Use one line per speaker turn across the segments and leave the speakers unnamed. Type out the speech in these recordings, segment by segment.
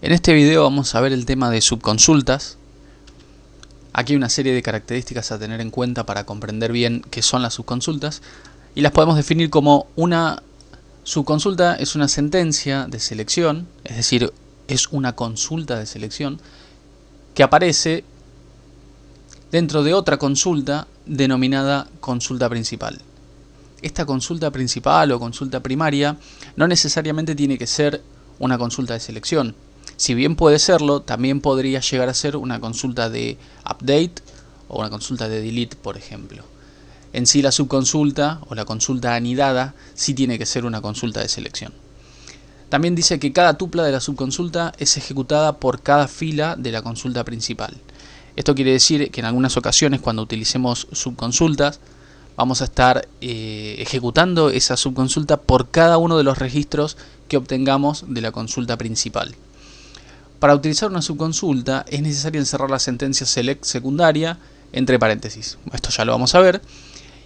En este video vamos a ver el tema de subconsultas. Aquí hay una serie de características a tener en cuenta para comprender bien qué son las subconsultas, y las podemos definir como una subconsulta es una sentencia de selección, es decir, es una consulta de selección que aparece dentro de otra consulta denominada consulta principal. Esta consulta principal o consulta primaria no necesariamente tiene que ser una consulta de selección. Si bien puede serlo, también podría llegar a ser una consulta de update o una consulta de delete, por ejemplo. En sí, la subconsulta o la consulta anidada sí tiene que ser una consulta de selección. También dice que cada tupla de la subconsulta es ejecutada por cada fila de la consulta principal. Esto quiere decir que en algunas ocasiones, cuando utilicemos subconsultas, vamos a estar ejecutando esa subconsulta por cada uno de los registros que obtengamos de la consulta principal. Para utilizar una subconsulta es necesario encerrar la sentencia select secundaria entre paréntesis. Esto ya lo vamos a ver.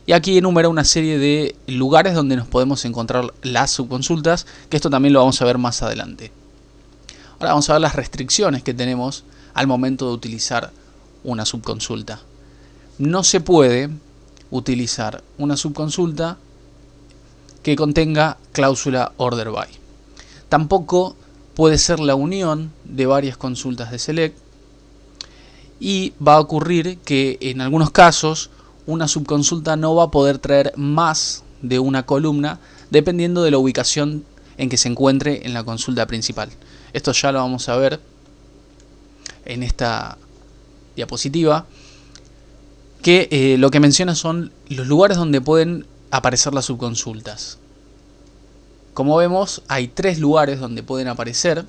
Y aquí enumera una serie de lugares donde nos podemos encontrar las subconsultas, que esto también lo vamos a ver más adelante. Ahora vamos a ver las restricciones que tenemos al momento de utilizar una subconsulta. No se puede utilizar una subconsulta que contenga cláusula order by. Tampoco puede ser la unión de varias consultas de select, y va a ocurrir que en algunos casos una subconsulta no va a poder traer más de una columna dependiendo de la ubicación en que se encuentre en la consulta principal. Esto ya lo vamos a ver en esta diapositiva, que lo que menciona son los lugares donde pueden aparecer las subconsultas. Como vemos, hay 3 lugares donde pueden aparecer,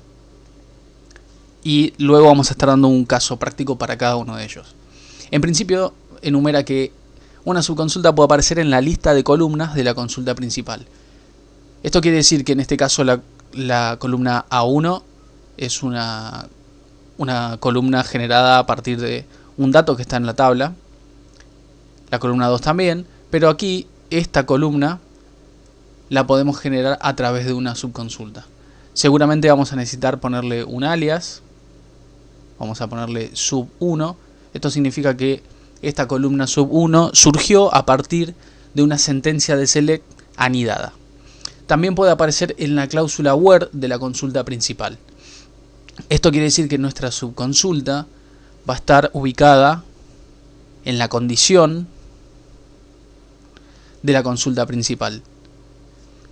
y luego vamos a estar dando un caso práctico para cada uno de ellos. En principio, enumera que una subconsulta puede aparecer en la lista de columnas de la consulta principal. Esto quiere decir que en este caso la columna A1 es una columna generada a partir de un dato que está en la tabla. La columna 2 también, pero aquí esta columna la podemos generar a través de una subconsulta. Seguramente vamos a necesitar ponerle un alias. Vamos a ponerle sub1. Esto significa que esta columna sub1 surgió a partir de una sentencia de select anidada. También puede aparecer en la cláusula where de la consulta principal. Esto quiere decir que nuestra subconsulta va a estar ubicada en la condición de la consulta principal.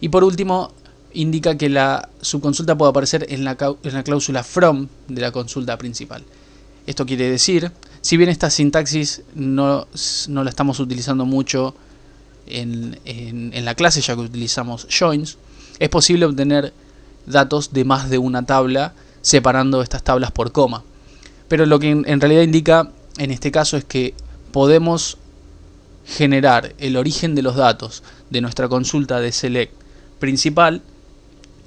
Y por último, indica que la subconsulta puede aparecer en la cláusula from de la consulta principal. Esto quiere decir, si bien esta sintaxis no la estamos utilizando mucho en la clase, ya que utilizamos joins, es posible obtener datos de más de una tabla separando estas tablas por coma. Pero lo que en realidad indica en este caso es que podemos generar el origen de los datos de nuestra consulta de select principal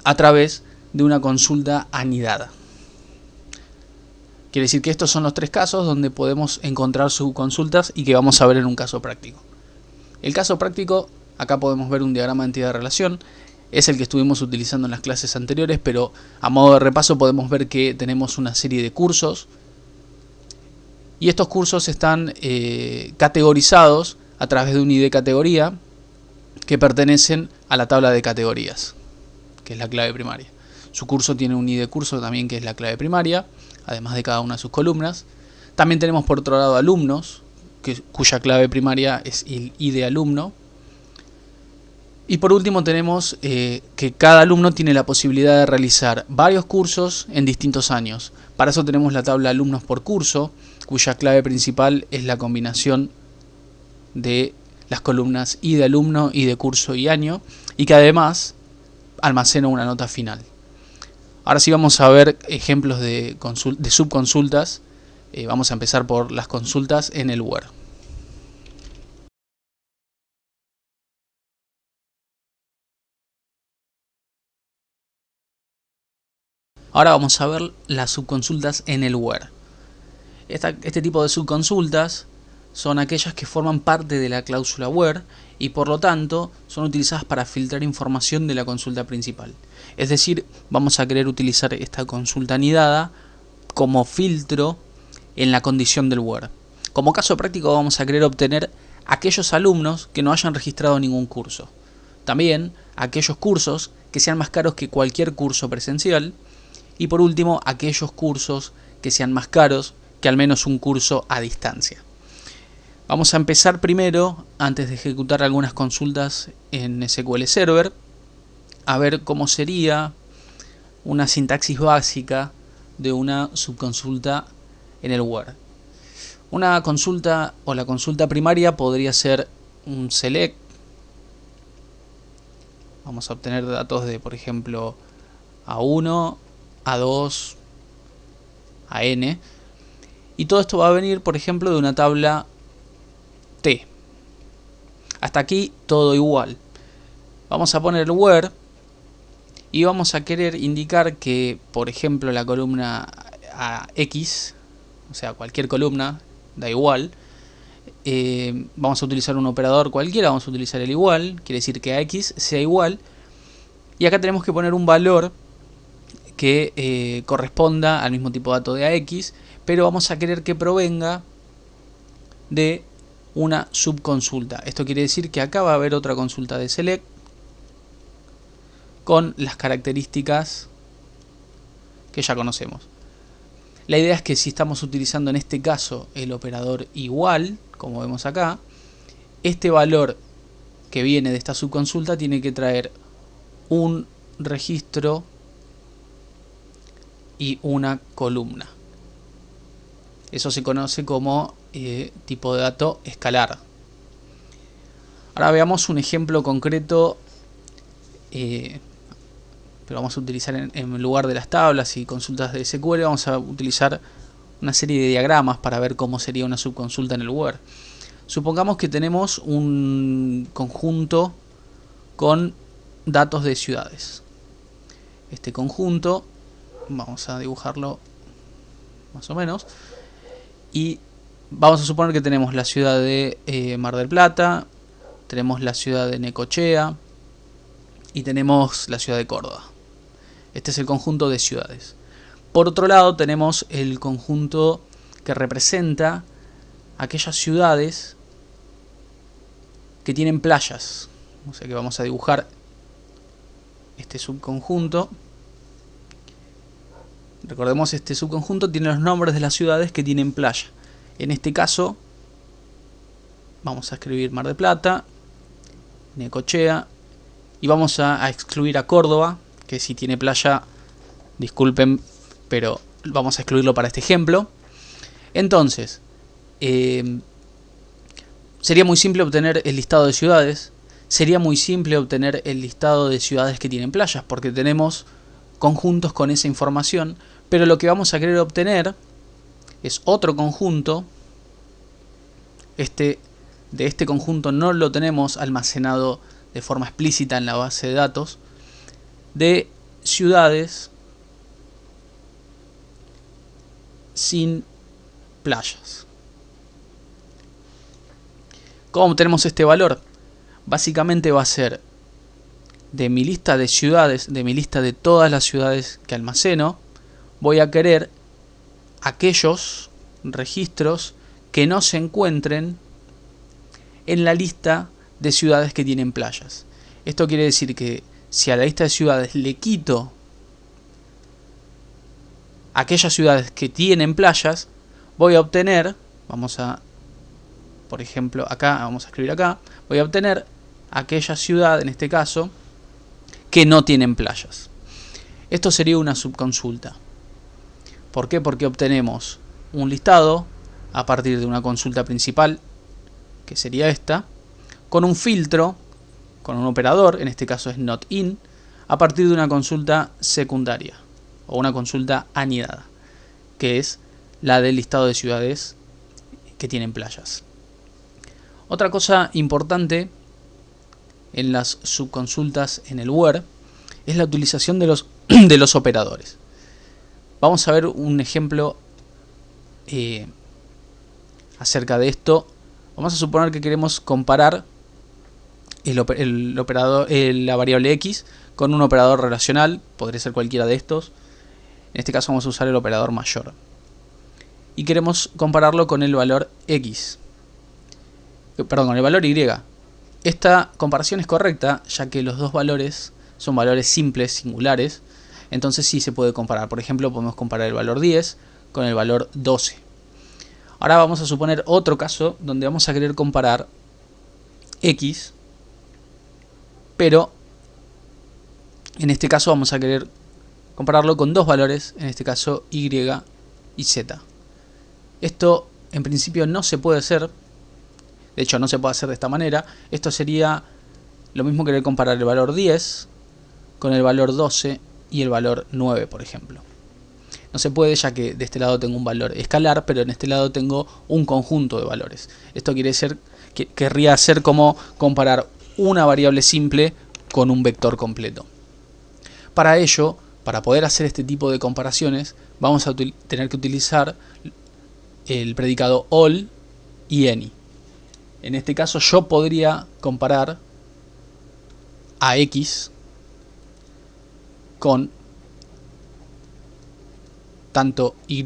a través de una consulta anidada. Quiere decir que estos son los 3 casos donde podemos encontrar subconsultas y que vamos a ver en un caso práctico. El caso práctico, acá podemos ver un diagrama de entidad-relación, es el que estuvimos utilizando en las clases anteriores, pero a modo de repaso podemos ver que tenemos una serie de cursos, y estos cursos están categorizados a través de un ID categoría que pertenecen a la tabla de categorías, que es la clave primaria. Su curso tiene un ID curso también, que es la clave primaria, además de cada una de sus columnas. También tenemos por otro lado alumnos, cuya clave primaria es el ID alumno. Y por último tenemos que cada alumno tiene la posibilidad de realizar varios cursos en distintos años. Para eso tenemos la tabla alumnos por curso, cuya clave principal es la combinación de las columnas ID alumno, ID curso y año, y que además almacena una nota final. Ahora sí vamos a ver ejemplos de subconsultas. Vamos a empezar por las consultas en el where. Ahora vamos a ver las subconsultas en el where. Este tipo de subconsultas son aquellas que forman parte de la cláusula where y por lo tanto son utilizadas para filtrar información de la consulta principal. Es decir, vamos a querer utilizar esta consulta anidada como filtro en la condición del where. Como caso práctico vamos a querer obtener aquellos alumnos que no hayan registrado ningún curso. También aquellos cursos que sean más caros que cualquier curso presencial. Y por último, aquellos cursos que sean más caros que al menos un curso a distancia. Vamos a empezar primero, antes de ejecutar algunas consultas en SQL Server, a ver cómo sería una sintaxis básica de una subconsulta en el where. Una consulta o la consulta primaria podría ser un select. Vamos a obtener datos de, por ejemplo, A1, A2, a n, y todo esto va a venir, por ejemplo, de una tabla T. Hasta aquí todo igual. Vamos a poner el where y vamos a querer indicar que, por ejemplo, la columna X, o sea, cualquier columna, da igual, vamos a utilizar un operador cualquiera, vamos a utilizar el igual, quiere decir que a X sea igual, y acá tenemos que poner un valor que corresponda al mismo tipo de dato de AX, pero vamos a querer que provenga de una subconsulta. Esto quiere decir que acá va a haber otra consulta de select con las características que ya conocemos. La idea es que si estamos utilizando en este caso el operador igual, como vemos acá, este valor que viene de esta subconsulta tiene que traer un registro y una columna. Eso se conoce como tipo de dato escalar. Ahora veamos un ejemplo concreto, pero vamos a utilizar en lugar de las tablas y consultas de SQL, vamos a utilizar una serie de diagramas para ver cómo sería una subconsulta en el where. Supongamos que tenemos un conjunto con datos de ciudades. Este conjunto vamos a dibujarlo más o menos y vamos a suponer que tenemos la ciudad de Mar del Plata, tenemos la ciudad de Necochea y tenemos la ciudad de Córdoba. Este es el conjunto de ciudades. Por otro lado tenemos el conjunto que representa aquellas ciudades que tienen playas. O sea que vamos a dibujar este subconjunto. Recordemos, este subconjunto tiene los nombres de las ciudades que tienen playa. En este caso vamos a escribir Mar del Plata, Necochea, y vamos a excluir a Córdoba, que si tiene playa, disculpen, pero vamos a excluirlo para este ejemplo. Entonces, sería muy simple obtener el listado de ciudades. Sería muy simple obtener el listado de ciudades que tienen playas, porque tenemos conjuntos con esa información. Pero lo que vamos a querer obtener es otro conjunto. De este conjunto no lo tenemos almacenado de forma explícita en la base de datos, de ciudades sin playas. ¿Cómo obtenemos este valor? Básicamente va a ser de mi lista de ciudades, de mi lista de todas las ciudades que almaceno, voy a querer aquellos registros que no se encuentren en la lista de ciudades que tienen playas. Esto quiere decir que si a la lista de ciudades le quito aquellas ciudades que tienen playas, voy a obtener, por ejemplo, acá, vamos a escribir acá, voy a obtener aquella ciudad, en este caso, que no tienen playas. Esto sería una subconsulta. ¿Por qué? Porque obtenemos un listado a partir de una consulta principal, que sería esta, con un filtro, con un operador, en este caso es NotIn, a partir de una consulta secundaria, o una consulta anidada, que es la del listado de ciudades que tienen playas. Otra cosa importante en las subconsultas en el where es la utilización de los operadores. Vamos a ver un ejemplo acerca de esto. Vamos a suponer que queremos comparar la variable x con un operador relacional, podría ser cualquiera de estos. En este caso vamos a usar el operador mayor. Y queremos compararlo con el valor x. Perdón, con el valor y. Esta comparación es correcta, ya que los dos valores son valores simples, singulares. Entonces sí se puede comparar. Por ejemplo, podemos comparar el valor 10 con el valor 12. Ahora vamos a suponer otro caso donde vamos a querer comparar x, pero en este caso vamos a querer compararlo con dos valores, en este caso y y z. Esto en principio no se puede hacer, de hecho no se puede hacer de esta manera. Esto sería lo mismo querer comparar el valor 10 con el valor 12 y el valor 9, por ejemplo. No se puede, ya que de este lado tengo un valor escalar, pero en este lado tengo un conjunto de valores. Esto querría ser como comparar una variable simple con un vector completo. Para ello, para poder hacer este tipo de comparaciones, vamos a tener que utilizar el predicado all y any. En este caso yo podría comparar a x con tanto y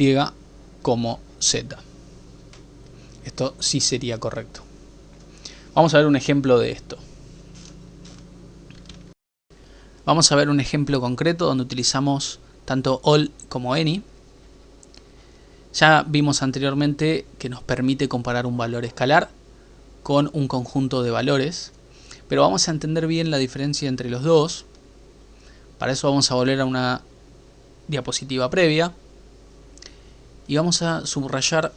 como z. Esto sí sería correcto. Vamos a ver un ejemplo de esto. Vamos a ver un ejemplo concreto donde utilizamos tanto all como any. Ya vimos anteriormente que nos permite comparar un valor escalar con un conjunto de valores, pero vamos a entender bien la diferencia entre los dos. Para eso vamos a volver a una diapositiva previa y vamos a subrayar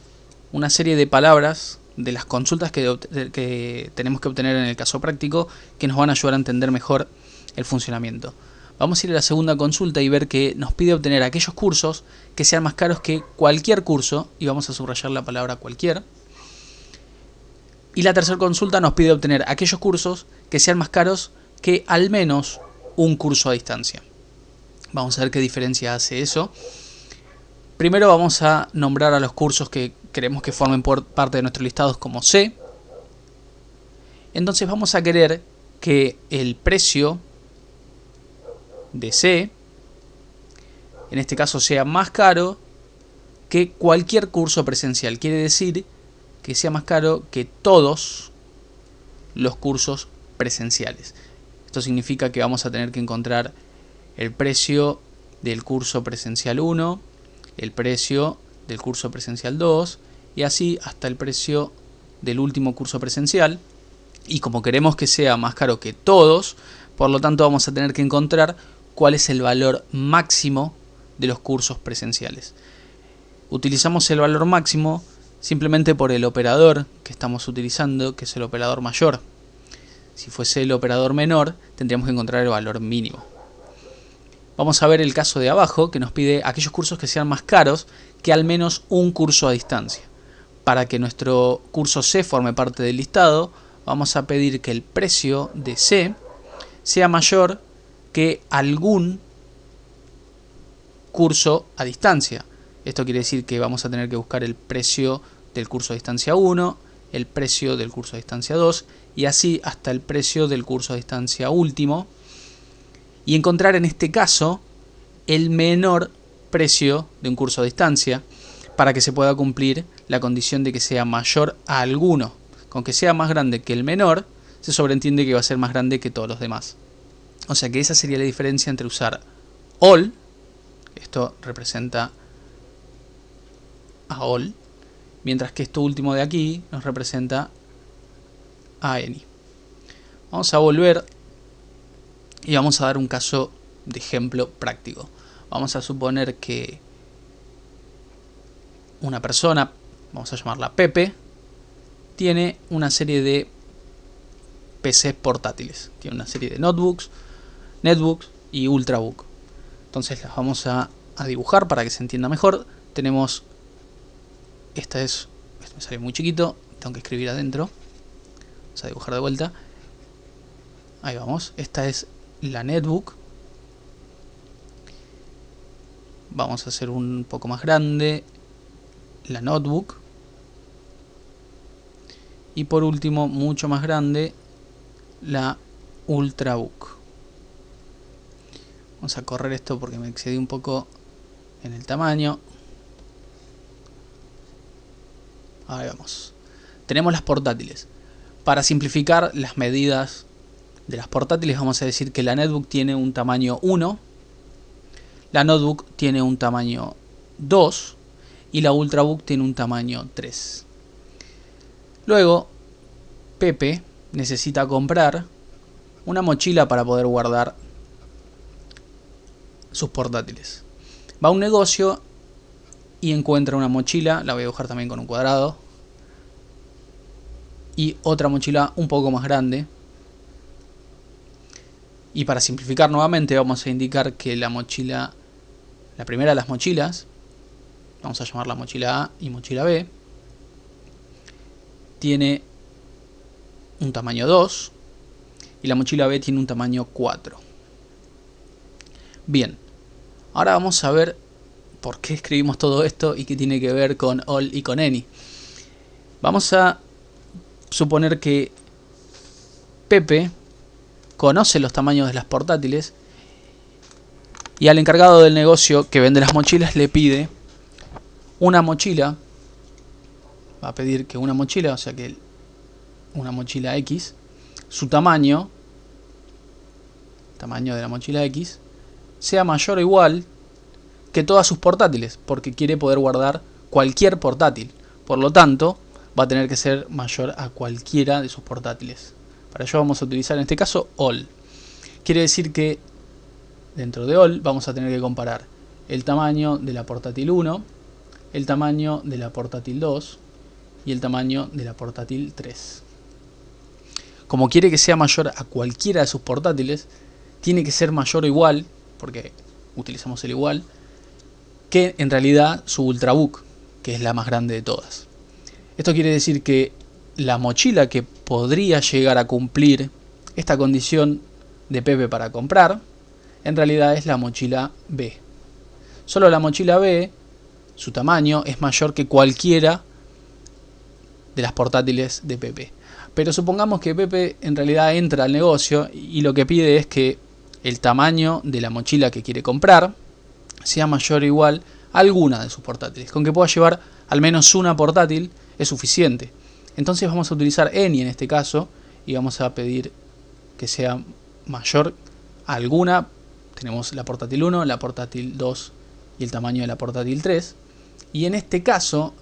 una serie de palabras de las consultas que tenemos que obtener en el caso práctico, que nos van a ayudar a entender mejor el funcionamiento. Vamos a ir a la segunda consulta y ver que nos pide obtener aquellos cursos que sean más caros que cualquier curso, y vamos a subrayar la palabra cualquier. Y la tercera consulta nos pide obtener aquellos cursos que sean más caros que al menos un curso a distancia. Vamos a ver qué diferencia hace eso. Primero vamos a nombrar a los cursos que queremos que formen parte de nuestros listados como C. Entonces vamos a querer que el precio de C, en este caso, sea más caro que cualquier curso presencial. Quiere decir que sea más caro que todos los cursos presenciales. Esto significa que vamos a tener que encontrar el precio del curso presencial 1, el precio del curso presencial 2 y así hasta el precio del último curso presencial. Y como queremos que sea más caro que todos, por lo tanto vamos a tener que encontrar cuál es el valor máximo de los cursos presenciales. Utilizamos el valor máximo simplemente por el operador que estamos utilizando, que es el operador mayor. Si fuese el operador menor, tendríamos que encontrar el valor mínimo. Vamos a ver el caso de abajo, que nos pide aquellos cursos que sean más caros que al menos un curso a distancia. Para que nuestro curso C forme parte del listado, vamos a pedir que el precio de C sea mayor que algún curso a distancia. Esto quiere decir que vamos a tener que buscar el precio del curso a distancia 1, el precio del curso a distancia 2 y así hasta el precio del curso a distancia último, y encontrar en este caso el menor precio de un curso a distancia para que se pueda cumplir la condición de que sea mayor a alguno. Con que sea más grande que el menor, se sobreentiende que va a ser más grande que todos los demás. O sea que esa sería la diferencia entre usar all, esto representa a all, mientras que esto último de aquí nos representa a any. Vamos a volver y vamos a dar un caso de ejemplo práctico. Vamos a suponer que una persona, vamos a llamarla Pepe, tiene una serie de PCs portátiles. Tiene una serie de notebooks, netbooks y ultrabook. Entonces las vamos a dibujar para que se entienda mejor. Tenemos, esto me sale muy chiquito, tengo que escribir adentro. Vamos a dibujar de vuelta. Ahí vamos, esta es la netbook. Vamos a hacer un poco más grande la notebook. Y por último, mucho más grande, la ultrabook. Vamos a correr esto porque me excedí un poco en el tamaño. Ahí vamos. Tenemos las portátiles. Para simplificar las medidas de las portátiles, vamos a decir que la netbook tiene un tamaño 1, la notebook tiene un tamaño 2 y la ultrabook tiene un tamaño 3. Luego, Pepe necesita comprar una mochila para poder guardar sus portátiles. Va a un negocio y encuentra una mochila, la voy a dibujar también con un cuadrado, y otra mochila un poco más grande. Y para simplificar nuevamente vamos a indicar que la mochila, la primera de las mochilas, vamos a llamarla mochila A y mochila B, tiene un tamaño 2 y la mochila B tiene un tamaño 4. Bien, ahora vamos a ver por qué escribimos todo esto y qué tiene que ver con all y con any. Vamos a suponer que Pepe conoce los tamaños de las portátiles y al encargado del negocio que vende las mochilas le pide una mochila. Va a pedir que una mochila, o sea que una mochila X, su tamaño de la mochila X, sea mayor o igual que todas sus portátiles, porque quiere poder guardar cualquier portátil. Por lo tanto, va a tener que ser mayor a cualquiera de sus portátiles. Para ello vamos a utilizar en este caso all. Quiere decir que dentro de all vamos a tener que comparar el tamaño de la portátil 1, el tamaño de la portátil 2 y el tamaño de la portátil 3. Como quiere que sea mayor a cualquiera de sus portátiles, tiene que ser mayor o igual, porque utilizamos el igual, que en realidad su ultrabook, que es la más grande de todas. Esto quiere decir que la mochila que podría llegar a cumplir esta condición de Pepe para comprar, en realidad es la mochila B. Solo la mochila B, su tamaño es mayor que cualquiera de las portátiles de Pepe. Pero supongamos que Pepe en realidad entra al negocio y lo que pide es que el tamaño de la mochila que quiere comprar sea mayor o igual a alguna de sus portátiles. Con que pueda llevar al menos una portátil es suficiente. Entonces vamos a utilizar any en este caso y vamos a pedir que sea mayor a alguna. Tenemos la portátil 1, la portátil 2 y el tamaño de la portátil 3. Y en este caso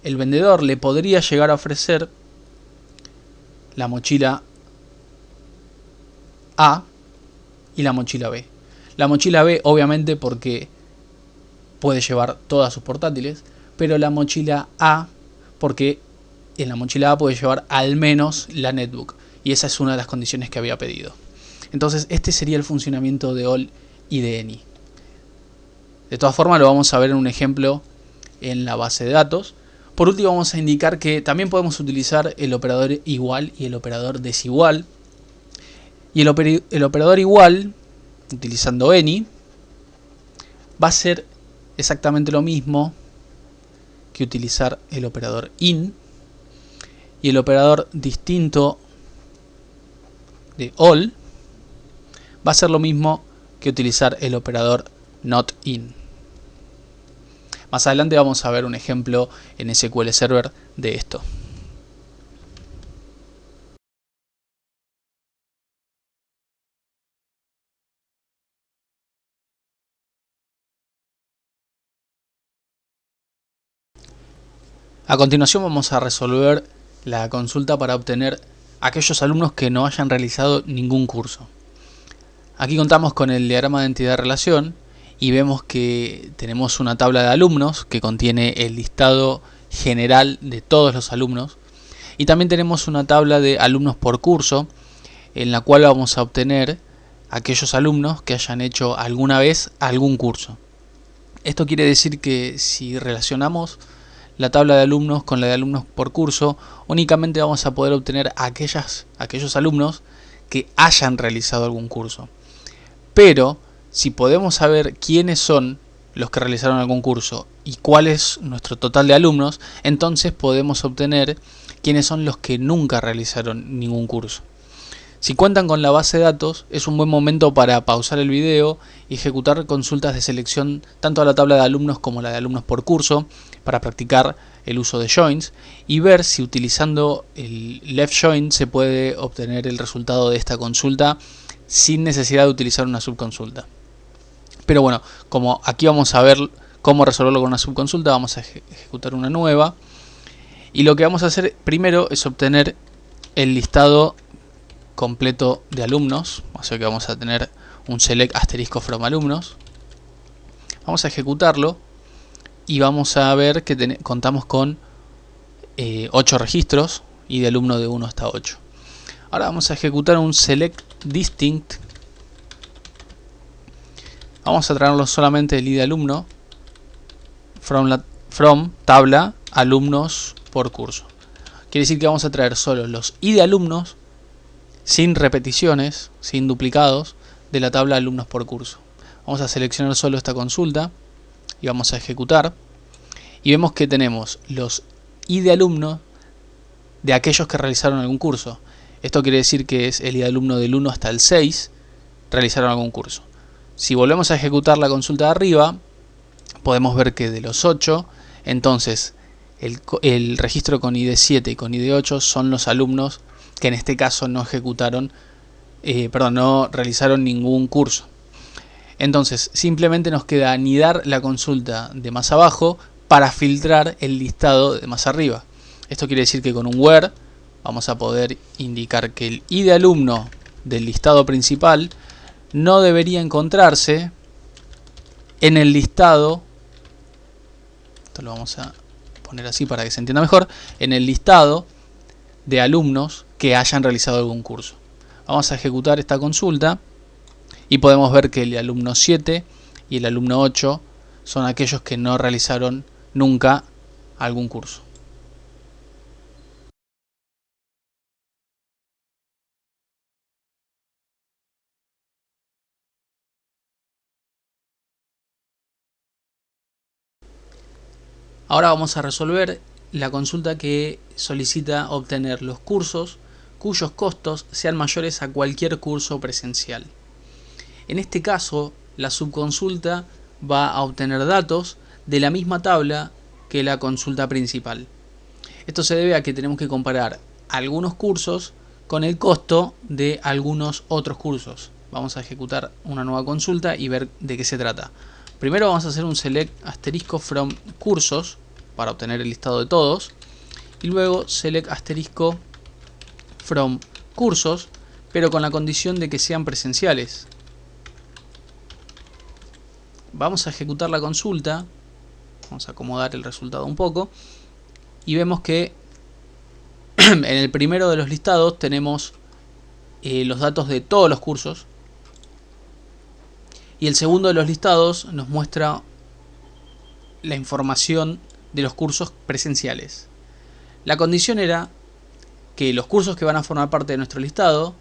el vendedor le podría llegar a ofrecer la mochila A y la mochila B. La mochila B obviamente porque puede llevar todas sus portátiles, pero la mochila A porque en la mochila A puede llevar al menos la netbook, y esa es una de las condiciones que había pedido. Entonces este sería el funcionamiento de all y de any. De todas formas lo vamos a ver en un ejemplo en la base de datos. Por último vamos a indicar que también podemos utilizar el operador igual y el operador desigual. Y el operador igual, utilizando any, va a ser exactamente lo mismo que utilizar el operador in. Y el operador distinto de all va a ser lo mismo que utilizar el operador not in. Más adelante vamos a ver un ejemplo en SQL Server de esto. A continuación vamos a resolver la consulta para obtener aquellos alumnos que no hayan realizado ningún curso. Aquí contamos con el diagrama de entidad-relación y vemos que tenemos una tabla de alumnos que contiene el listado general de todos los alumnos, y también tenemos una tabla de alumnos por curso en la cual vamos a obtener aquellos alumnos que hayan hecho alguna vez algún curso. Esto quiere decir que si relacionamos la tabla de alumnos con la de alumnos por curso, únicamente vamos a poder obtener aquellos alumnos que hayan realizado algún curso. Pero si podemos saber quiénes son los que realizaron algún curso y cuál es nuestro total de alumnos, entonces podemos obtener quiénes son los que nunca realizaron ningún curso. Si cuentan con la base de datos, es un buen momento para pausar el video y ejecutar consultas de selección tanto a la tabla de alumnos como la de alumnos por curso para practicar el uso de joins y ver si utilizando el left join se puede obtener el resultado de esta consulta sin necesidad de utilizar una subconsulta. Pero bueno, como aquí vamos a ver cómo resolverlo con una subconsulta, vamos a ejecutar una nueva y lo que vamos a hacer primero es obtener el listado completo de alumnos, o sea que vamos a tener un select asterisco from alumnos. Vamos a ejecutarlo y vamos a ver que contamos con 8 registros y de alumno de 1 hasta 8. Ahora vamos a ejecutar un select distinct. Vamos a traerlo solamente el id de alumno from tabla alumnos por curso. Quiere decir que vamos a traer solo los id de alumnos sin repeticiones, sin duplicados de la tabla alumnos por curso. Vamos a seleccionar solo esta consulta y vamos a ejecutar y vemos que tenemos los id de alumnos de aquellos que realizaron algún curso. Esto quiere decir que es el id de alumno del 1 hasta el 6 realizaron algún curso. Si volvemos a ejecutar la consulta de arriba, podemos ver que de los 8, entonces el registro con id 7 y con id 8 son los alumnos que en este caso no no realizaron ningún curso. Entonces simplemente nos queda anidar la consulta de más abajo para filtrar el listado de más arriba. Esto quiere decir que con un where vamos a poder indicar que el id de alumno del listado principal no debería encontrarse en el listado, esto lo vamos a poner así para que se entienda mejor, en el listado de alumnos que hayan realizado algún curso. Vamos a ejecutar esta consulta y podemos ver que el alumno 7 y el alumno 8 son aquellos que no realizaron nunca algún curso. Ahora vamos a resolver la consulta que solicita obtener los cursos cuyos costos sean mayores a cualquier curso presencial. En este caso, la subconsulta va a obtener datos de la misma tabla que la consulta principal. Esto se debe a que tenemos que comparar algunos cursos con el costo de algunos otros cursos. Vamos a ejecutar una nueva consulta y ver de qué se trata. Primero vamos a hacer un select asterisco from cursos para obtener el listado de todos. Y luego select asterisco from cursos, pero con la condición de que sean presenciales. Vamos a ejecutar la consulta. Vamos a acomodar el resultado un poco. Y vemos que en el primero de los listados tenemos los datos de todos los cursos. Y el segundo de los listados nos muestra la información de los cursos presenciales. La condición era que los cursos que van a formar parte de nuestro listado,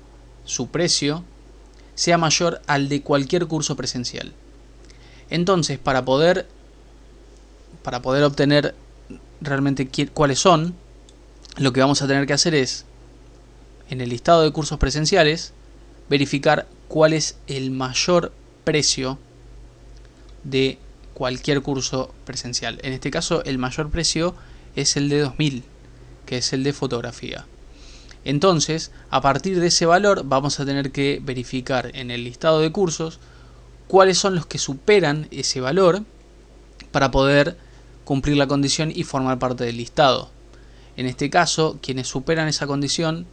su precio, sea mayor al de cualquier curso presencial. Entonces, para poder obtener realmente cuáles son, lo que vamos a tener que hacer es, en el listado de cursos presenciales, verificar cuál es el mayor precio de cualquier curso presencial. En este caso, el mayor precio es el de 2000, que es el de fotografía. Entonces, a partir de ese valor, vamos a tener que verificar en el listado de cursos cuáles son los que superan ese valor para poder cumplir la condición y formar parte del listado. En este caso, quienes superan esa condición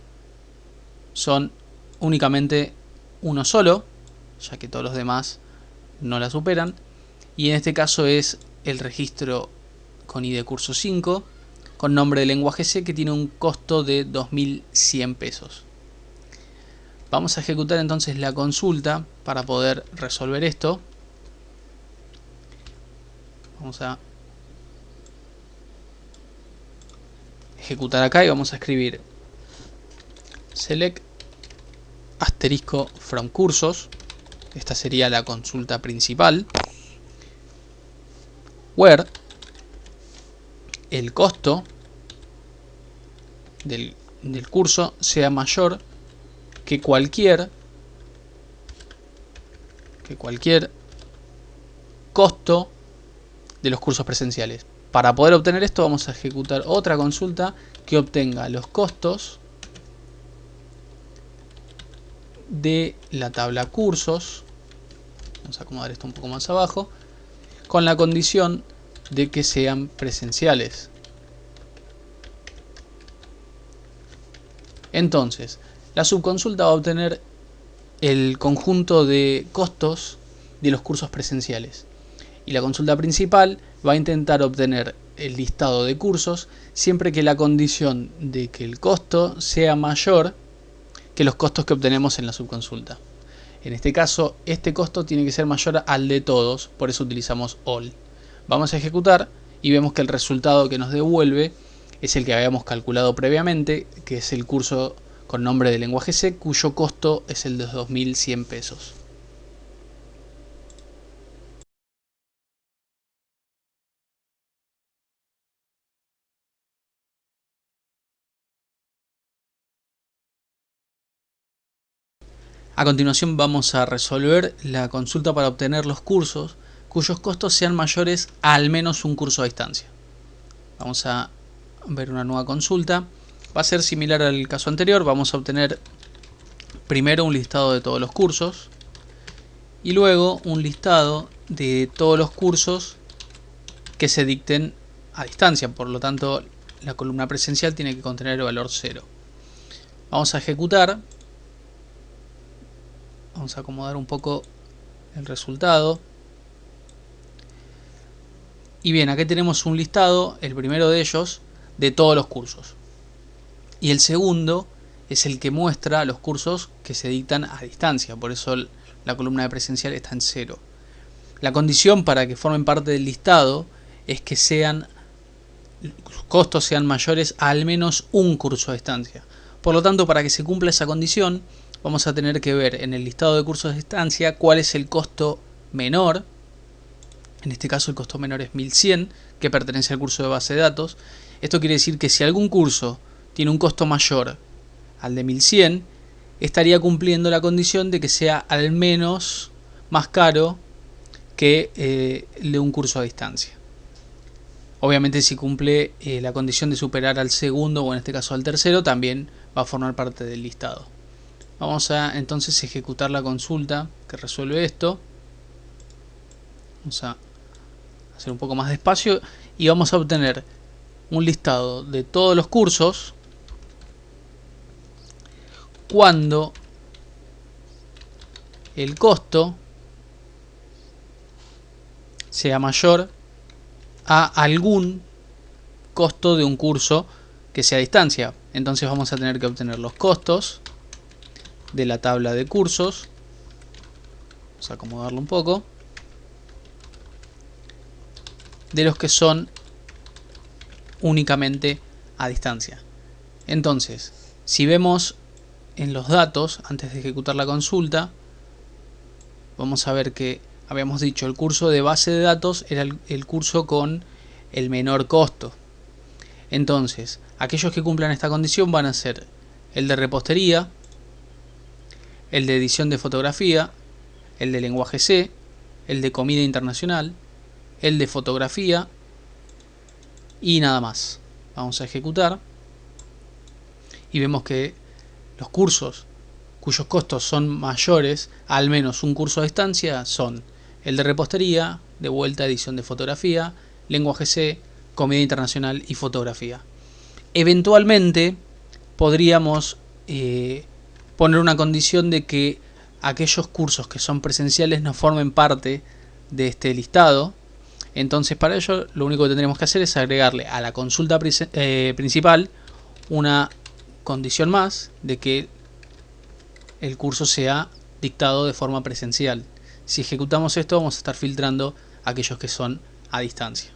son únicamente uno solo, ya que todos los demás no la superan. Y en este caso es el registro con id curso 5, con nombre de lenguaje C, que tiene un costo de 2100 pesos. Vamos a ejecutar entonces la consulta para poder resolver esto. Vamos a ejecutar acá y vamos a escribir select asterisco from cursos. Esta sería la consulta principal. Where el costo del curso sea mayor que cualquier costo de los cursos presenciales. Para poder obtener esto vamos a ejecutar otra consulta que obtenga los costos de la tabla cursos. Vamos a acomodar esto un poco más abajo, con la condición de que sean presenciales. Entonces, la subconsulta va a obtener el conjunto de costos de los cursos presenciales. Y la consulta principal va a intentar obtener el listado de cursos siempre que la condición de que el costo sea mayor que los costos que obtenemos en la subconsulta. En este caso, este costo tiene que ser mayor al de todos, por eso utilizamos all. Vamos a ejecutar y vemos que el resultado que nos devuelve es el que habíamos calculado previamente, que es el curso con nombre de lenguaje C, cuyo costo es el de 2.100 pesos. A continuación vamos a resolver la consulta para obtener los cursos cuyos costos sean mayores a al menos un curso a distancia. Vamos a ver una nueva consulta. Va a ser similar al caso anterior. Vamos a obtener primero un listado de todos los cursos y luego un listado de todos los cursos que se dicten a distancia. Por lo tanto, la columna presencial tiene que contener el valor 0. Vamos a ejecutar. Vamos a acomodar un poco el resultado. Y bien, aquí tenemos un listado, el primero de ellos, de todos los cursos. Y el segundo es el que muestra los cursos que se dictan a distancia. Por eso la columna de presencial está en 0. La condición para que formen parte del listado es que sus costos sean mayores a al menos un curso a distancia. Por lo tanto, para que se cumpla esa condición, vamos a tener que ver en el listado de cursos a distancia cuál es el costo menor. En este caso el costo menor es 1100, que pertenece al curso de base de datos. Esto quiere decir que si algún curso tiene un costo mayor al de 1100, estaría cumpliendo la condición de que sea al menos más caro que el de un curso a distancia. Obviamente, si cumple la condición de superar al segundo, o en este caso al tercero, también va a formar parte del listado. Vamos a entonces ejecutar la consulta que resuelve esto. Vamos a hacer un poco más despacio y vamos a obtener un listado de todos los cursos cuando el costo sea mayor a algún costo de un curso que sea a distancia. Entonces vamos a tener que obtener los costos de la tabla de cursos. Vamos a acomodarlo un poco. De los que son únicamente a distancia. Entonces, si vemos en los datos, antes de ejecutar la consulta, vamos a ver que habíamos dicho el curso de base de datos era el curso con el menor costo. Entonces, aquellos que cumplan esta condición van a ser el de repostería, el de edición de fotografía, el de lenguaje C, el de comida internacional, el de fotografía y nada más. Vamos a ejecutar y vemos que los cursos cuyos costos son mayores a al menos un curso a distancia son el de repostería, de vuelta edición de fotografía, lenguaje C, comida internacional y fotografía. Eventualmente podríamos poner una condición de que aquellos cursos que son presenciales no formen parte de este listado. Entonces, para ello lo único que tendremos que hacer es agregarle a la consulta principal una condición más de que el curso sea dictado de forma presencial. Si ejecutamos esto, vamos a estar filtrando aquellos que son a distancia.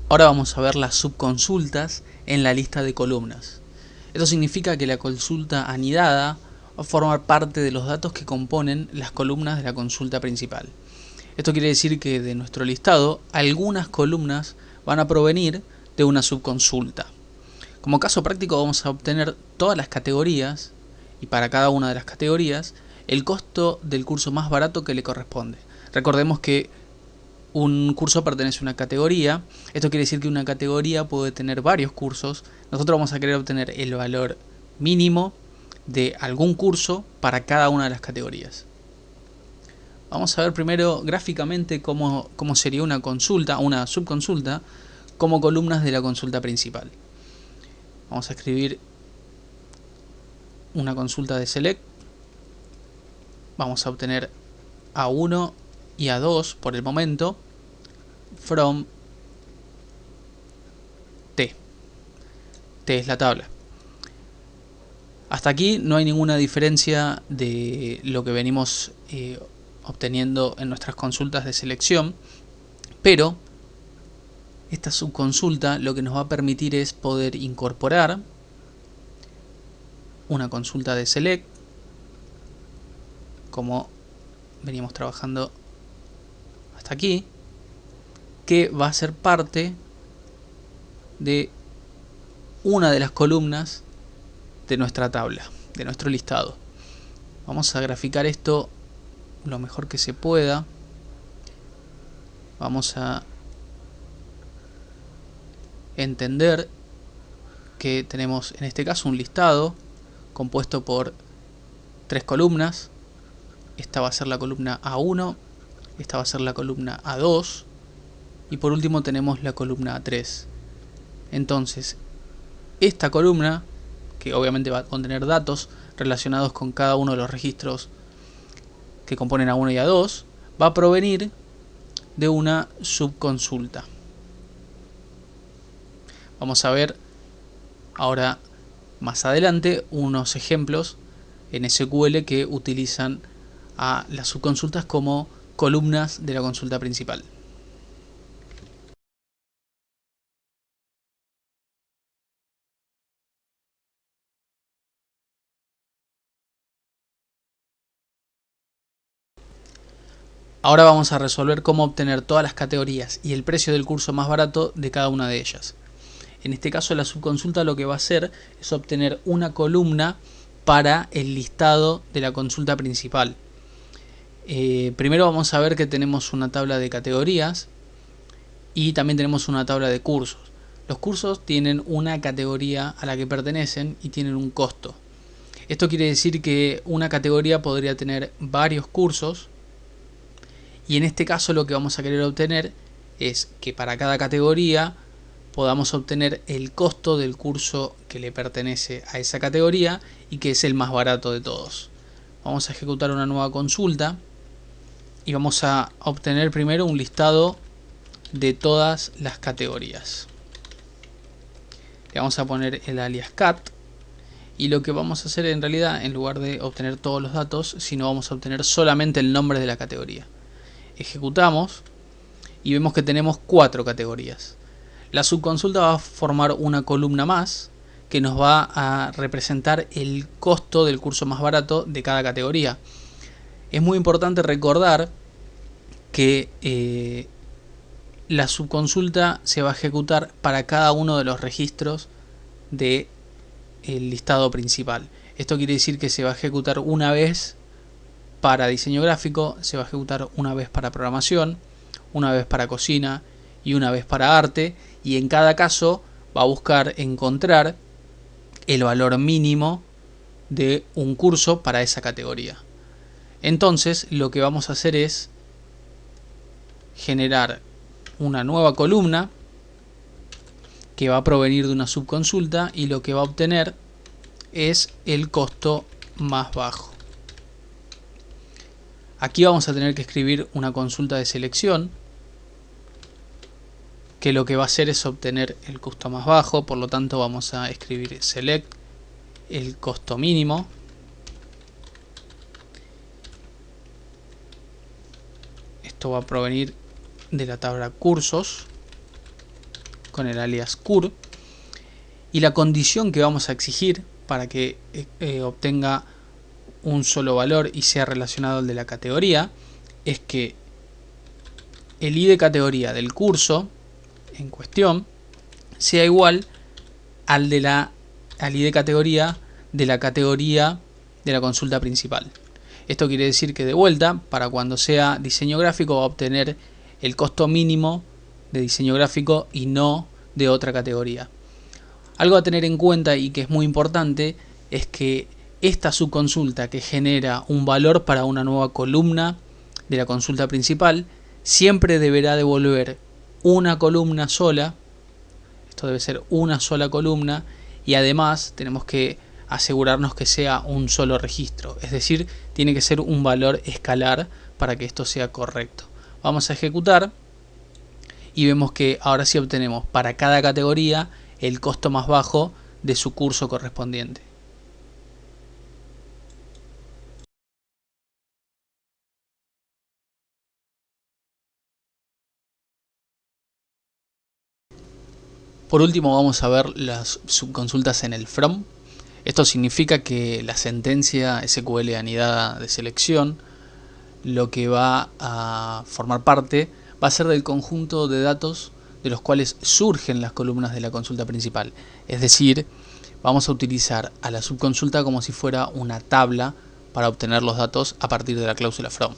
Ahora vamos a ver las subconsultas en la lista de columnas. Esto significa que la consulta anidada va a formar parte de los datos que componen las columnas de la consulta principal. Esto quiere decir que de nuestro listado algunas columnas van a provenir de una subconsulta. Como caso práctico vamos a obtener todas las categorías y para cada una de las categorías el costo del curso más barato que le corresponde. Recordemos que un curso pertenece a una categoría, esto quiere decir que una categoría puede tener varios cursos. Nosotros vamos a querer obtener el valor mínimo de algún curso para cada una de las categorías. Vamos a ver primero gráficamente cómo sería una consulta, una subconsulta, como columnas de la consulta principal. Vamos a escribir una consulta de select. Vamos a obtener A1 y A2 por el momento from T. T es la tabla. Hasta aquí no hay ninguna diferencia de lo que venimos obteniendo en nuestras consultas de selección, pero esta subconsulta lo que nos va a permitir es poder incorporar una consulta de select, como venimos trabajando hasta aquí, que va a ser parte de una de las columnas de nuestra tabla, de nuestro listado. Vamos a graficar esto lo mejor que se pueda. Vamos a entender que tenemos en este caso un listado compuesto por 3 columnas. Esta va a ser la columna A1, esta va a ser la columna A2 y por último tenemos la columna A3. Entonces esta columna, que obviamente va a contener datos relacionados con cada uno de los registros que componen A1 y A2, va a provenir de una subconsulta. Vamos a ver ahora más adelante unos ejemplos en SQL que utilizan a las subconsultas como columnas de la consulta principal. Ahora vamos a resolver cómo obtener todas las categorías y el precio del curso más barato de cada una de ellas. En este caso la subconsulta lo que va a hacer es obtener una columna para el listado de la consulta principal. Primero vamos a ver que tenemos una tabla de categorías y también tenemos una tabla de cursos. Los cursos tienen una categoría a la que pertenecen y tienen un costo. Esto quiere decir que una categoría podría tener varios cursos y en este caso lo que vamos a querer obtener es que para cada categoría podamos obtener el costo del curso que le pertenece a esa categoría y que es el más barato de todos. Vamos a ejecutar una nueva consulta y vamos a obtener primero un listado de todas las categorías. Le vamos a poner el alias cat y lo que vamos a hacer en realidad, en lugar de obtener todos los datos, sino vamos a obtener solamente el nombre de la categoría. Ejecutamos y vemos que tenemos 4 categorías. La subconsulta va a formar una columna más que nos va a representar el costo del curso más barato de cada categoría. Es muy importante recordar que la subconsulta se va a ejecutar para cada uno de los registros del listado principal. Esto quiere decir que se va a ejecutar una vez para diseño gráfico, se va a ejecutar una vez para programación, una vez para cocina y una vez para arte, y en cada caso va a buscar encontrar el valor mínimo de un curso para esa categoría. Entonces lo que vamos a hacer es generar una nueva columna que va a provenir de una subconsulta y lo que va a obtener es el costo más bajo. Aquí vamos a tener que escribir una consulta de selección que lo que va a hacer es obtener el costo más bajo, por lo tanto vamos a escribir select el costo mínimo. Esto va a provenir de la tabla cursos con el alias cur, y la condición que vamos a exigir para que obtenga un solo valor y sea relacionado al de la categoría es que el ID de categoría del curso en cuestión sea igual al ID de categoría de la consulta principal. Esto quiere decir que de vuelta, para cuando sea diseño gráfico va a obtener el costo mínimo de diseño gráfico y no de otra categoría. Algo a tener en cuenta y que es muy importante es que esta subconsulta que genera un valor para una nueva columna de la consulta principal siempre deberá devolver una columna sola. Esto debe ser una sola columna y además tenemos que asegurarnos que sea un solo registro, es decir, tiene que ser un valor escalar para que esto sea correcto. Vamos a ejecutar y vemos que ahora sí obtenemos para cada categoría el costo más bajo de su curso correspondiente. Por último vamos a ver las subconsultas en el from. Esto significa que la sentencia SQL anidada de selección lo que va a formar parte va a ser del conjunto de datos de los cuales surgen las columnas de la consulta principal. Es decir, vamos a utilizar a la subconsulta como si fuera una tabla para obtener los datos a partir de la cláusula from.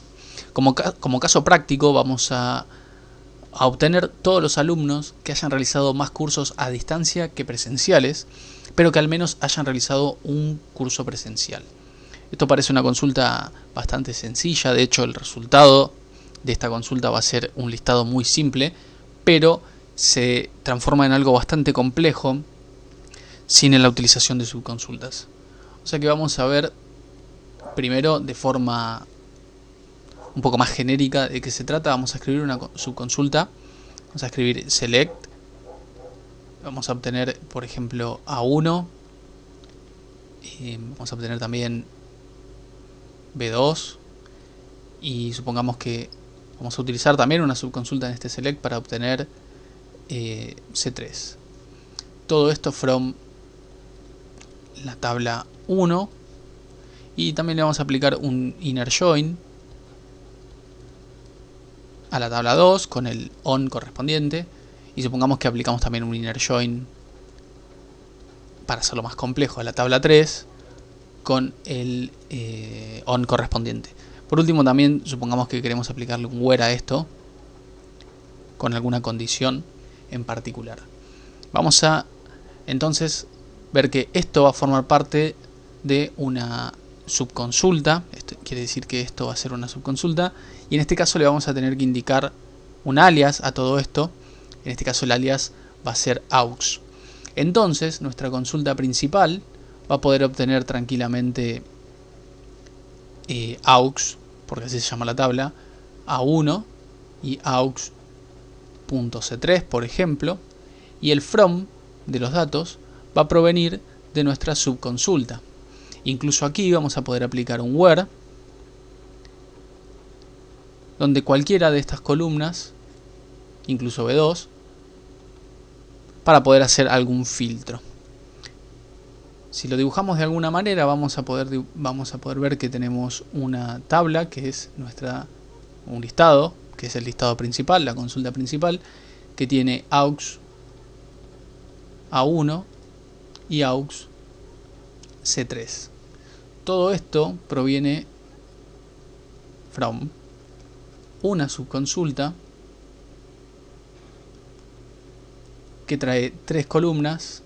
Como caso práctico vamos a obtener todos los alumnos que hayan realizado más cursos a distancia que presenciales, pero que al menos hayan realizado un curso presencial. Esto parece una consulta bastante sencilla, de hecho el resultado de esta consulta va a ser un listado muy simple, pero se transforma en algo bastante complejo sin la utilización de subconsultas. O sea que vamos a ver primero de forma un poco más genérica de qué se trata. Vamos a escribir una subconsulta, vamos a escribir select, vamos a obtener por ejemplo A1, vamos a obtener también B2 y supongamos que vamos a utilizar también una subconsulta en este select para obtener C3. Todo esto from la tabla 1 y también le vamos a aplicar un inner join a la tabla 2 con el on correspondiente y supongamos que aplicamos también un inner join para hacerlo más complejo a la tabla 3 con el on correspondiente. Por último también supongamos que queremos aplicarle un where a esto con alguna condición en particular. Vamos a entonces ver que esto va a formar parte de una subconsulta. Esto quiere decir que esto va a ser una subconsulta y en este caso le vamos a tener que indicar un alias a todo esto. En este caso el alias va a ser aux. Entonces nuestra consulta principal va a poder obtener tranquilamente aux, porque así se llama la tabla, A1 y aux.c3 por ejemplo, y el from de los datos va a provenir de nuestra subconsulta. Incluso aquí vamos a poder aplicar un where donde cualquiera de estas columnas, incluso B2, para poder hacer algún filtro. Si lo dibujamos de alguna manera vamos a poder ver que tenemos una tabla que es un listado, que es el listado principal, la consulta principal, que tiene aux A1 y aux C3. Todo esto proviene from una subconsulta que trae tres columnas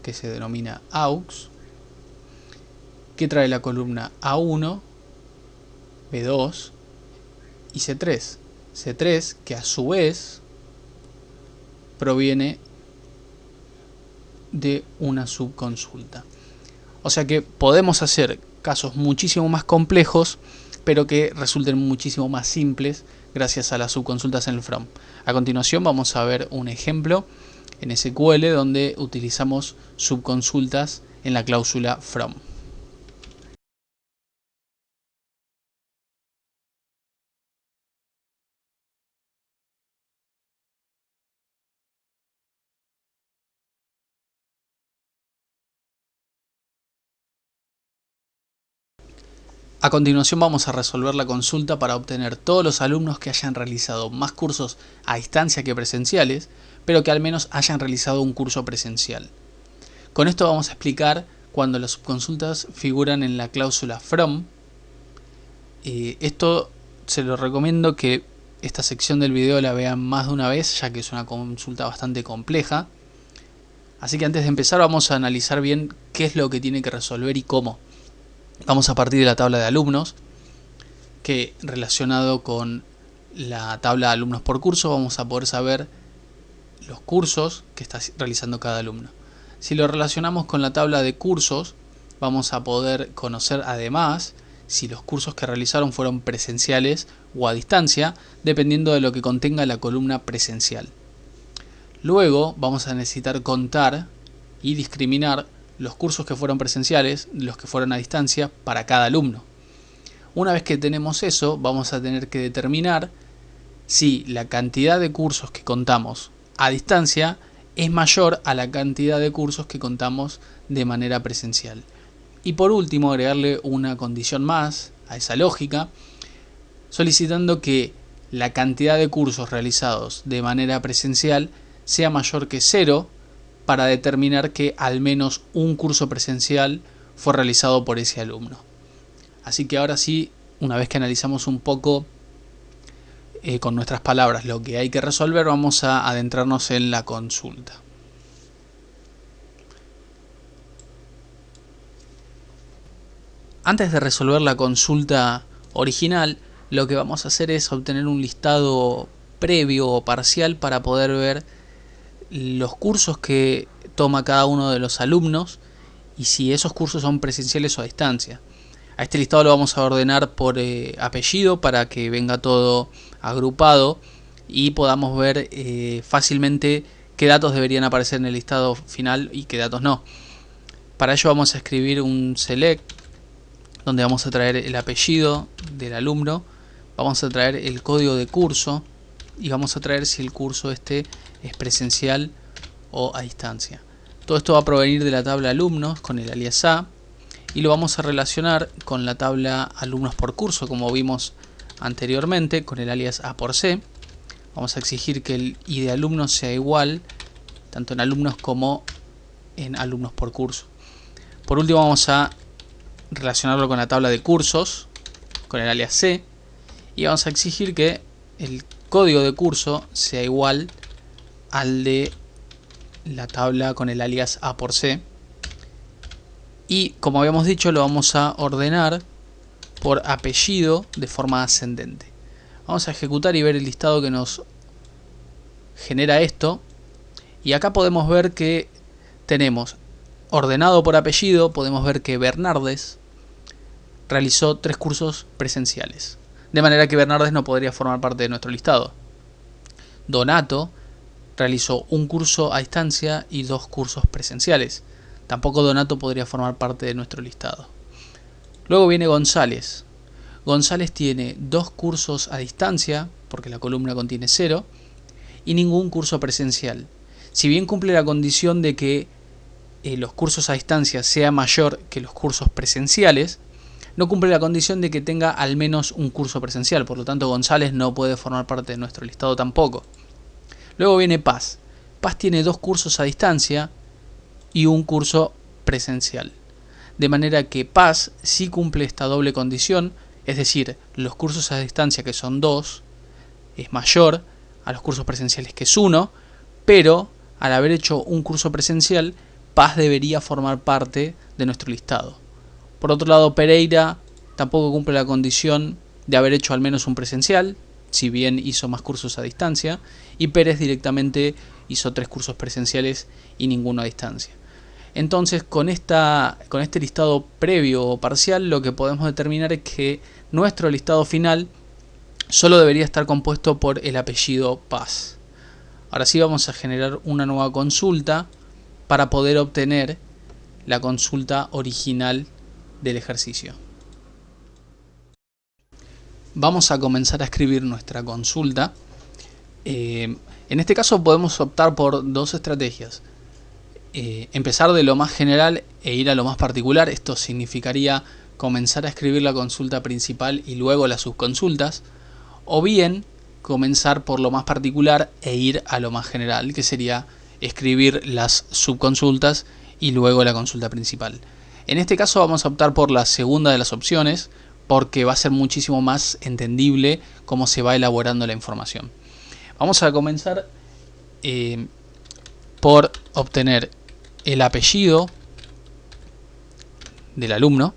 que se denomina aux, que trae la columna A1, B2 y C3. C3 que a su vez proviene de una subconsulta. O sea que podemos hacer casos muchísimo más complejos, pero que resulten muchísimo más simples gracias a las subconsultas en el from. A continuación vamos a ver un ejemplo en SQL donde utilizamos subconsultas en la cláusula from. A continuación vamos a resolver la consulta para obtener todos los alumnos que hayan realizado más cursos a distancia que presenciales, pero que al menos hayan realizado un curso presencial. Con esto vamos a explicar cuando las subconsultas figuran en la cláusula from. Esto se lo recomiendo que esta sección del video la vean más de una vez, ya que es una consulta bastante compleja. Así que antes de empezar vamos a analizar bien qué es lo que tiene que resolver y cómo. Vamos a partir de la tabla de alumnos, que relacionado con la tabla de alumnos por curso vamos a poder saber los cursos que está realizando cada alumno. Si lo relacionamos con la tabla de cursos, vamos a poder conocer además si los cursos que realizaron fueron presenciales o a distancia, dependiendo de lo que contenga la columna presencial. Luego vamos a necesitar contar y discriminar los cursos que fueron presenciales de los que fueron a distancia para cada alumno. Una vez que tenemos eso, vamos a tener que determinar si la cantidad de cursos que contamos a distancia es mayor a la cantidad de cursos que contamos de manera presencial. Y por último, agregarle una condición más a esa lógica, solicitando que la cantidad de cursos realizados de manera presencial sea mayor que 0 para determinar que al menos un curso presencial fue realizado por ese alumno. Así que ahora sí, una vez que analizamos un poco con nuestras palabras lo que hay que resolver, vamos a adentrarnos en la consulta. Antes de resolver la consulta original, lo que vamos a hacer es obtener un listado previo o parcial para poder ver los cursos que toma cada uno de los alumnos y si esos cursos son presenciales o a distancia. A este listado lo vamos a ordenar por apellido para que venga todo agrupado y podamos ver fácilmente qué datos deberían aparecer en el listado final y qué datos no. Para ello vamos a escribir un select donde vamos a traer el apellido del alumno, vamos a traer el código de curso y vamos a traer si el curso es presencial o a distancia. Todo esto va a provenir de la tabla alumnos con el alias A y lo vamos a relacionar con la tabla alumnos por curso, como vimos anteriormente, con el alias A por C. Vamos a exigir que el ID de alumnos sea igual tanto en alumnos como en alumnos por curso. Por último vamos a relacionarlo con la tabla de cursos con el alias C y vamos a exigir que el código de curso sea igual al de la tabla con el alias A por C, y como habíamos dicho lo vamos a ordenar por apellido de forma ascendente. Vamos a ejecutar y ver el listado que nos genera esto, y acá podemos ver que tenemos ordenado por apellido, podemos ver que Bernardes realizó 3 cursos presenciales, de manera que Bernardes no podría formar parte de nuestro listado. Donato realizó un curso a distancia y 2 cursos presenciales. Tampoco Donato podría formar parte de nuestro listado. Luego viene González. González tiene 2 cursos a distancia, porque la columna contiene 0, y ningún curso presencial. Si bien cumple la condición de que los cursos a distancia sea mayor que los cursos presenciales, no cumple la condición de que tenga al menos un curso presencial. Por lo tanto, González no puede formar parte de nuestro listado tampoco. Luego viene Paz. Paz tiene 2 cursos a distancia y un curso presencial. De manera que Paz sí cumple esta doble condición, es decir, los cursos a distancia, que son 2, es mayor a los cursos presenciales, que es 1, pero al haber hecho un curso presencial, Paz debería formar parte de nuestro listado. Por otro lado, Pereira tampoco cumple la condición de haber hecho al menos un presencial, si bien hizo más cursos a distancia, y Pérez directamente hizo 3 cursos presenciales y ninguno a distancia. Entonces, con este listado previo o parcial, lo que podemos determinar es que nuestro listado final solo debería estar compuesto por el apellido Paz. Ahora sí vamos a generar una nueva consulta para poder obtener la consulta original del ejercicio. Vamos a comenzar a escribir nuestra consulta. En este caso podemos optar por 2 estrategias. Empezar de lo más general e ir a lo más particular. Esto significaría comenzar a escribir la consulta principal y luego las subconsultas, o bien comenzar por lo más particular e ir a lo más general, que sería escribir las subconsultas y luego la consulta principal. En este caso vamos a optar por la segunda de las opciones, porque va a ser muchísimo más entendible cómo se va elaborando la información. Vamos a comenzar por obtener el apellido del alumno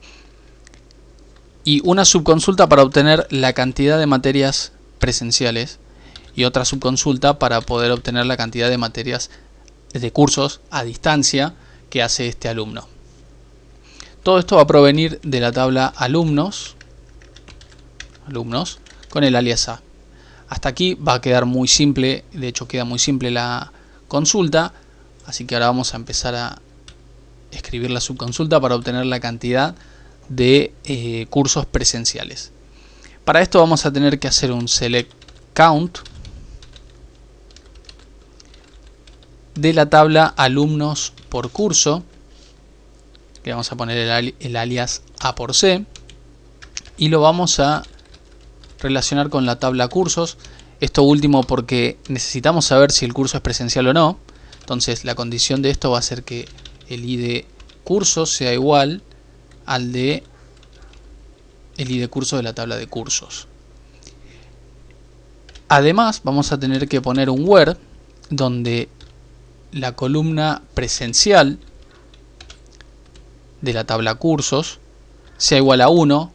y una subconsulta para obtener la cantidad de materias presenciales y otra subconsulta para poder obtener la cantidad de materias de cursos a distancia que hace este alumno. Todo esto va a provenir de la tabla alumnos con el alias A. Hasta aquí va a quedar muy simple, de hecho queda muy simple la consulta, así que ahora vamos a empezar a escribir la subconsulta para obtener la cantidad de cursos presenciales. Para esto vamos a tener que hacer un select count de la tabla alumnos por curso. Le vamos a poner el alias A por C y lo vamos a relacionar con la tabla cursos. Esto último porque necesitamos saber si el curso es presencial o no. Entonces la condición de esto va a ser que el ID curso sea igual al de el ID curso de la tabla de cursos. Además vamos a tener que poner un where donde la columna presencial de la tabla cursos sea igual a 1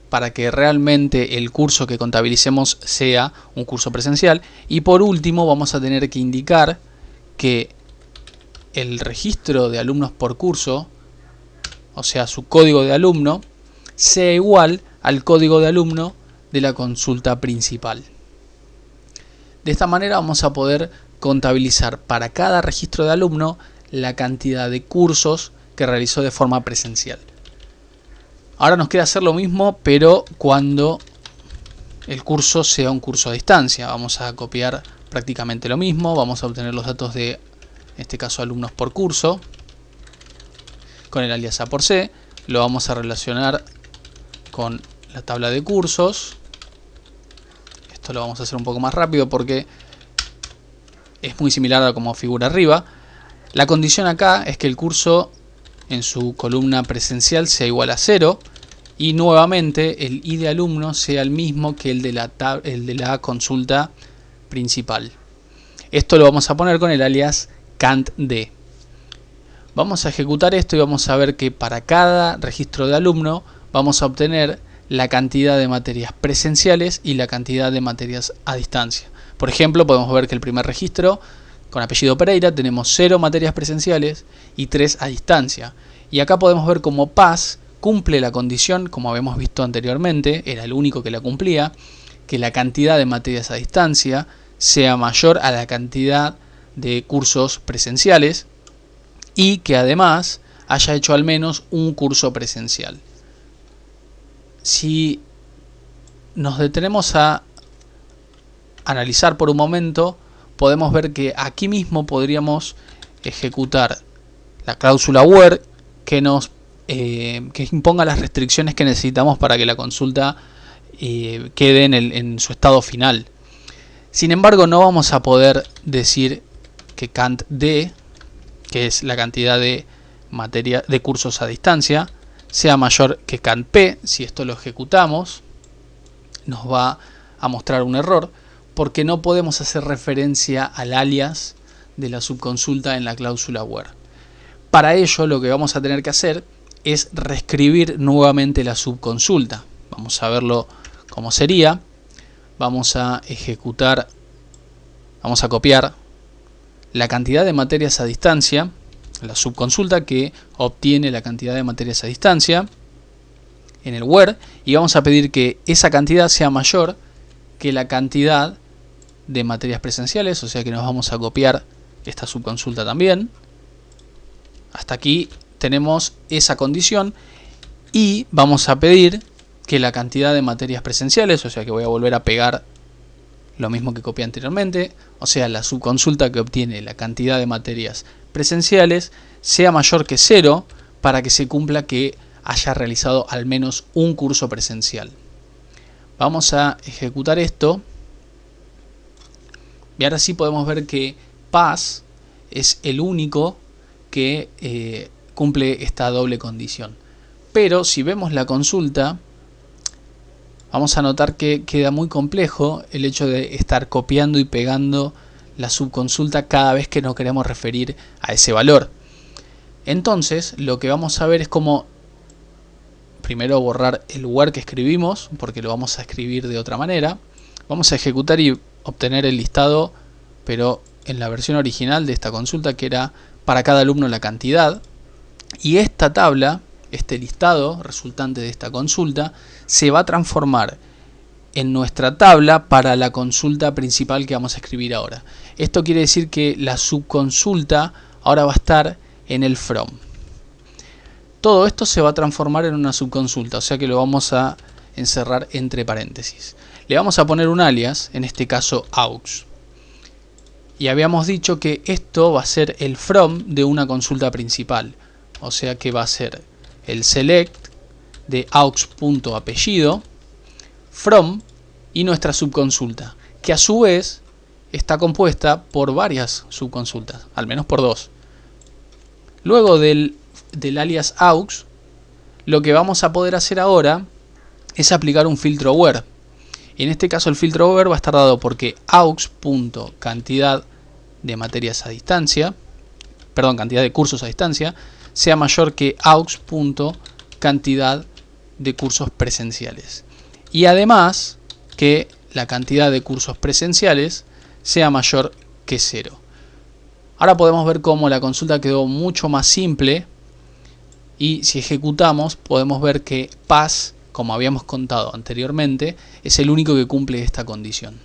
para que realmente el curso que contabilicemos sea un curso presencial. Y por último vamos a tener que indicar que el registro de alumnos por curso, o sea su código de alumno, sea igual al código de alumno de la consulta principal. De esta manera vamos a poder contabilizar para cada registro de alumno la cantidad de cursos que realizó de forma presencial. Ahora nos queda hacer lo mismo, pero cuando el curso sea un curso a distancia. Vamos a copiar prácticamente lo mismo, vamos a obtener los datos de, en este caso, alumnos por curso, con el alias A por C, lo vamos a relacionar con la tabla de cursos. Esto lo vamos a hacer un poco más rápido porque es muy similar a como figura arriba. La condición acá es que el curso en su columna presencial sea igual a 0 y nuevamente el ID de alumno sea el mismo que el de la consulta principal. Esto lo vamos a poner con el alias cantD. Vamos a ejecutar esto y vamos a ver que para cada registro de alumno vamos a obtener la cantidad de materias presenciales y la cantidad de materias a distancia. Por ejemplo, podemos ver que el primer registro con apellido Pereira tenemos 0 materias presenciales y 3 a distancia. Y acá podemos ver cómo Paz cumple la condición, como habíamos visto anteriormente, era el único que la cumplía, que la cantidad de materias a distancia sea mayor a la cantidad de cursos presenciales y que además haya hecho al menos un curso presencial. Si nos detenemos a analizar por un momento, podemos ver que aquí mismo podríamos ejecutar la cláusula where que nos que imponga las restricciones que necesitamos para que la consulta quede en su estado final. Sin embargo, no vamos a poder decir que cantD, que es la cantidad de cursos a distancia, sea mayor que cantP. Si esto lo ejecutamos, nos va a mostrar un error, porque no podemos hacer referencia al alias de la subconsulta en la cláusula where. Para ello, lo que vamos a tener que hacer es reescribir nuevamente la subconsulta. Vamos a verlo cómo sería. Vamos a ejecutar, vamos a copiar la cantidad de materias a distancia, la subconsulta que obtiene la cantidad de materias a distancia en el where, y vamos a pedir que esa cantidad sea mayor que la cantidad de materias presenciales, o sea que nos vamos a copiar esta subconsulta también. Hasta aquí tenemos esa condición y vamos a pedir que la cantidad de materias presenciales, o sea que voy a volver a pegar lo mismo que copié anteriormente, o sea la subconsulta que obtiene la cantidad de materias presenciales sea mayor que 0 para que se cumpla que haya realizado al menos un curso presencial. Vamos a ejecutar esto y ahora sí podemos ver que PAS es el único que cumple esta doble condición. Pero si vemos la consulta, vamos a notar que queda muy complejo el hecho de estar copiando y pegando la subconsulta cada vez que nos queremos referir a ese valor. Entonces lo que vamos a ver es cómo primero borrar el lugar que escribimos, porque lo vamos a escribir de otra manera. Vamos a ejecutar y obtener el listado, pero en la versión original de esta consulta, que era para cada alumno la cantidad. Y esta tabla, este listado resultante de esta consulta, se va a transformar en nuestra tabla para la consulta principal que vamos a escribir ahora. Esto quiere decir que la subconsulta ahora va a estar en el from. Todo esto se va a transformar en una subconsulta, o sea que lo vamos a encerrar entre paréntesis. Le vamos a poner un alias, en este caso aux. Y habíamos dicho que esto va a ser el from de una consulta principal, o sea que va a ser el select de aux.apellido, from y nuestra subconsulta, que a su vez está compuesta por varias subconsultas, al menos por dos. Luego del alias aux, lo que vamos a poder hacer ahora es aplicar un filtro where. Y en este caso el filtro where va a estar dado porque aux.cantidad de materias a distancia, cantidad de cursos a distancia, sea mayor que aux.cantidad de cursos presenciales. Y además que la cantidad de cursos presenciales sea mayor que 0. Ahora podemos ver cómo la consulta quedó mucho más simple. Y si ejecutamos podemos ver que PAS, como habíamos contado anteriormente, es el único que cumple esta condición.